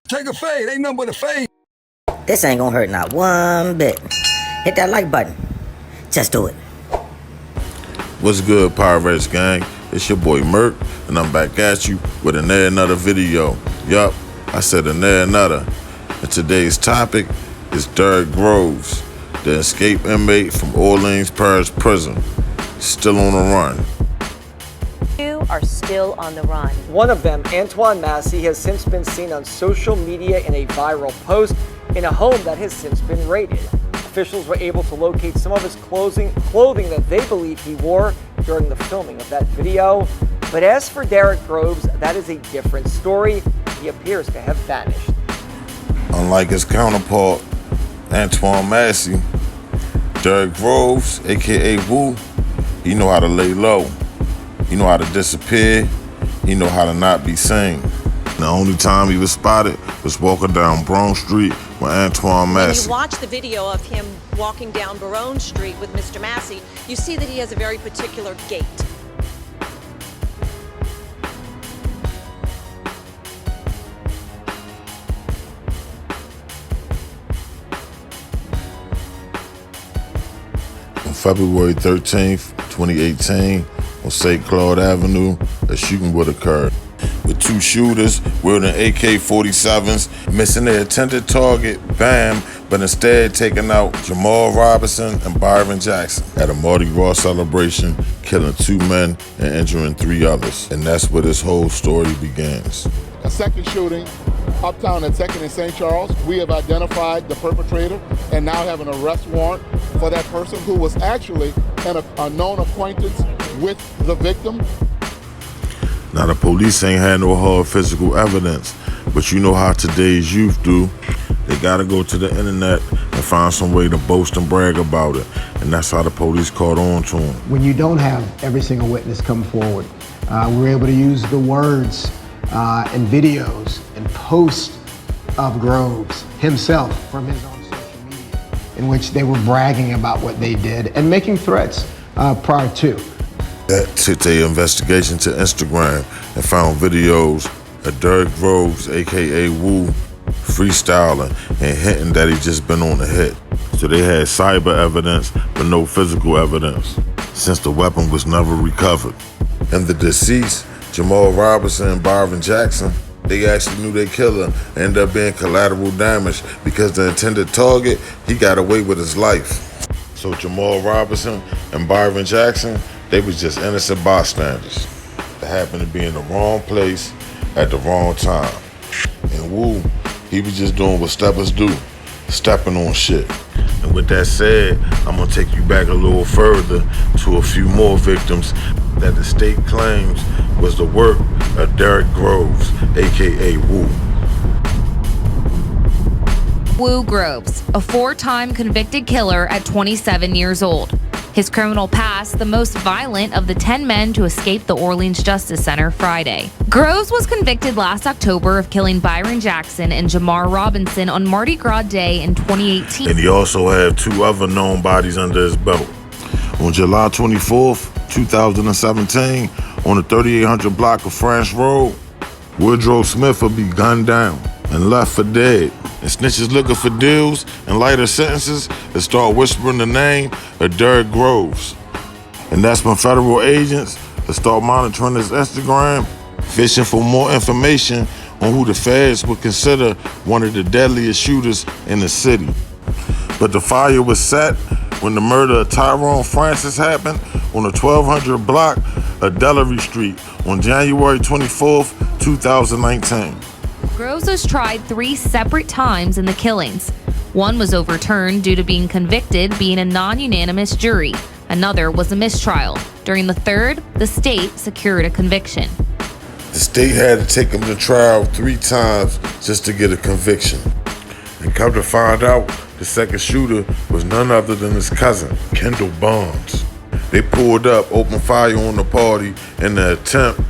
Take a fade, ain't nothing but a fade. This ain't gonna hurt not one bit. Hit that like button. Just do it. What's good, Pirates gang? It's your boy Merc, and I'm back at you with another video. Yup, I said another. And today's topic is Derrick Groves, the escaped inmate from Orleans Parish Prison, still on the run. Two are still on the run. One of them, Antoine Massey, has since been seen on social media in a viral post in a home that has since been raided. Officials were able to locate some of his clothing that they believe he wore during the filming of that video. But as for Derrick Groves, that is a different story. He appears to have vanished. Unlike his counterpart, Antoine Massey, Derrick Groves, aka Woo, he know how to lay low. He know how to disappear. He know how to not be seen. The only time he was spotted was walking down Brown Street with Antoine Massey. When you watch the video of him walking down Baronne Street with Mr. Massey, you see that he has a very particular gait. On February 13th, 2018, on St. Claude Avenue, a shooting would occur, with two shooters wielding AK-47s, missing their intended target, Bam, but instead taking out Jamal Robinson and Byron Jackson at a Mardi Gras celebration, killing 2 men and injuring 3 others. And that's where this whole story begins. A second shooting uptown at 2nd and St. Charles. We have identified the perpetrator and now have an arrest warrant for that person who was actually a known acquaintance with the victim. Now the police ain't had no hard physical evidence, but you know how today's youth do. They gotta go to the internet and find some way to boast and brag about it. And that's how the police caught on to him. When you don't have every single witness come forward, we're able to use the words and videos and posts of Groves himself from his own social media, in which they were bragging about what they did and making threats prior to. That took their investigation to Instagram and found videos of Derrick Groves, aka Woo, freestyling and hinting that he just been on a hit. So they had cyber evidence but no physical evidence, since the weapon was never recovered. And the deceased, Jamal Robinson and Byron Jackson, they actually knew their killer and ended up being collateral damage because the intended target, he got away with his life. So Jamal Robinson and Byron Jackson, they was just innocent bystanders that happened to be in the wrong place at the wrong time. And Woo, he was just doing what steppers do, stepping on shit. And with that said, I'm gonna take you back a little further to a few more victims that the state claims was the work of Derrick Groves, aka Woo. Woo Groves, a 4-time convicted killer at 27 years old. His criminal past, the most violent of the 10 men to escape the Orleans Justice Center Friday. Groves was convicted last October of killing Byron Jackson and Jamar Robinson on Mardi Gras Day in 2018. And he also had 2 other known bodies under his belt. On July 24th, 2017, on the 3800 block of France Road, Woodrow Smith would be gunned down and left for dead. And snitches looking for deals and lighter sentences and start whispering the name of Derrick Groves. And that's when federal agents start monitoring his Instagram, fishing for more information on who the feds would consider one of the deadliest shooters in the city. But the fire was set when the murder of Tyrone Francis happened on the 1200 block of Derrick Street on January 24th, 2019. Groves was tried 3 separate times in the killings. One was overturned due to being convicted being a non-unanimous jury. Another was a mistrial. During the third, the state secured a conviction. The state had to take him to trial 3 times just to get a conviction. And come to find out, the second shooter was none other than his cousin, Kendall Barnes. They pulled up, opened fire on the party in the attempt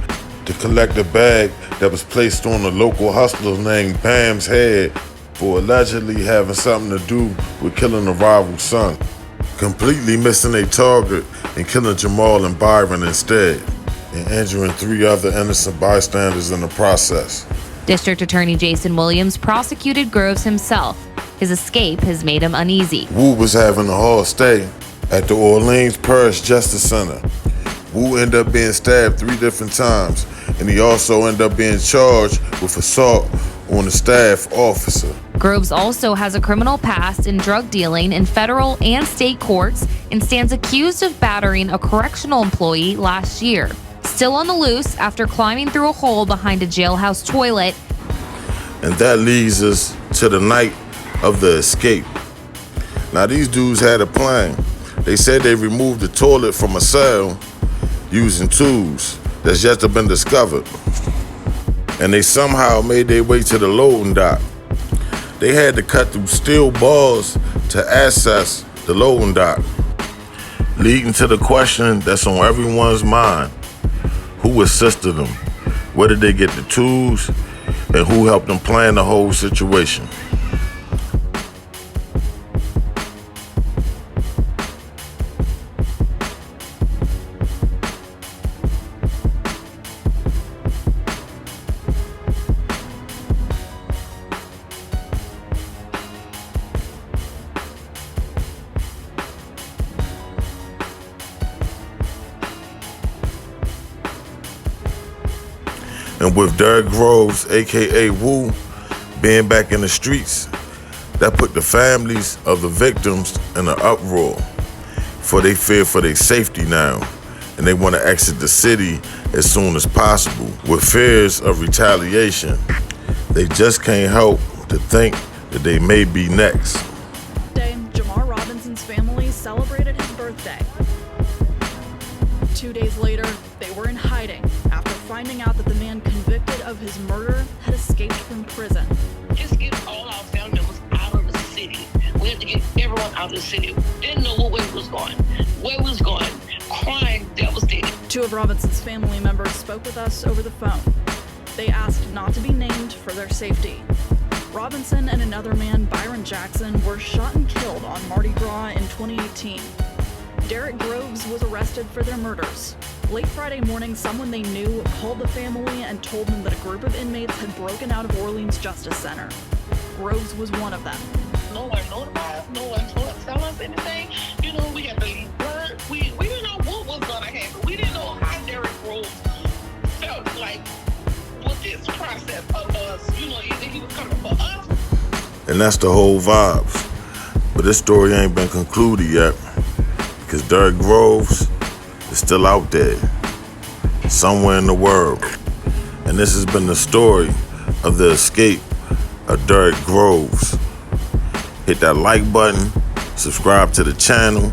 to collect a bag that was placed on a local hustler named Bam's head for allegedly having something to do with killing a rival's son, completely missing a target and killing Jamal and Byron instead, and injuring 3 other innocent bystanders in the process. District Attorney Jason Williams prosecuted Groves himself. His escape has made him uneasy. Wu was having a hard stay at the Orleans Parish Justice Center. Wu ended up being stabbed 3 different times, and he also ended up being charged with assault on a staff officer. Groves also has a criminal past in drug dealing in federal and state courts and stands accused of battering a correctional employee last year. Still on the loose after climbing through a hole behind a jailhouse toilet. And that leads us to the night of the escape. Now, these dudes had a plan. They said they removed the toilet from a cell using tools that's yet to been discovered. And they somehow made their way to the loading dock. They had to cut through steel bars to access the loading dock, leading to the question that's on everyone's mind. Who assisted them? Where did they get the tools? And who helped them plan the whole situation? And with Derrick Groves, aka Wu, being back in the streets, that put the families of the victims in an uproar, for they fear for their safety now, and they want to exit the city as soon as possible. With fears of retaliation, they just can't help to think that they may be next. Today, Jamar Robinson's family celebrated his birthday. 2 days later, they were in hiding after finding out that the man convicted of his murder had escaped from prison. Just get all our family members out of the city. We had to get everyone out of the city. Didn't know where we was going. Where we was going. Crying, devastated. 2 of Robinson's family members spoke with us over the phone. They asked not to be named for their safety. Robinson and another man, Byron Jackson, were shot and killed on Mardi Gras in 2018. Derrick Groves was arrested for their murders. Late Friday morning, someone they knew called the family and told them that a group of inmates had broken out of Orleans Justice Center. Groves was one of them. No one notified us. No one tell us anything. You know, we had to leave word. We didn't know what was going to happen. We didn't know how Derrick Groves felt like with this process of us. You know, either he was coming for us. And that's the whole vibes. But this story ain't been concluded yet, because Derrick Groves is still out there, somewhere in the world. And this has been the story of the escape of Derrick Groves. Hit that like button, subscribe to the channel,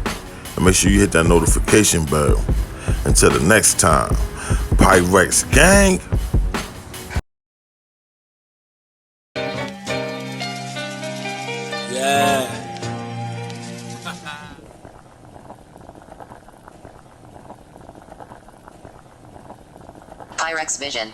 and make sure you hit that notification bell. Until the next time, Pyrex Gang. Yeah. Pyrex Vision.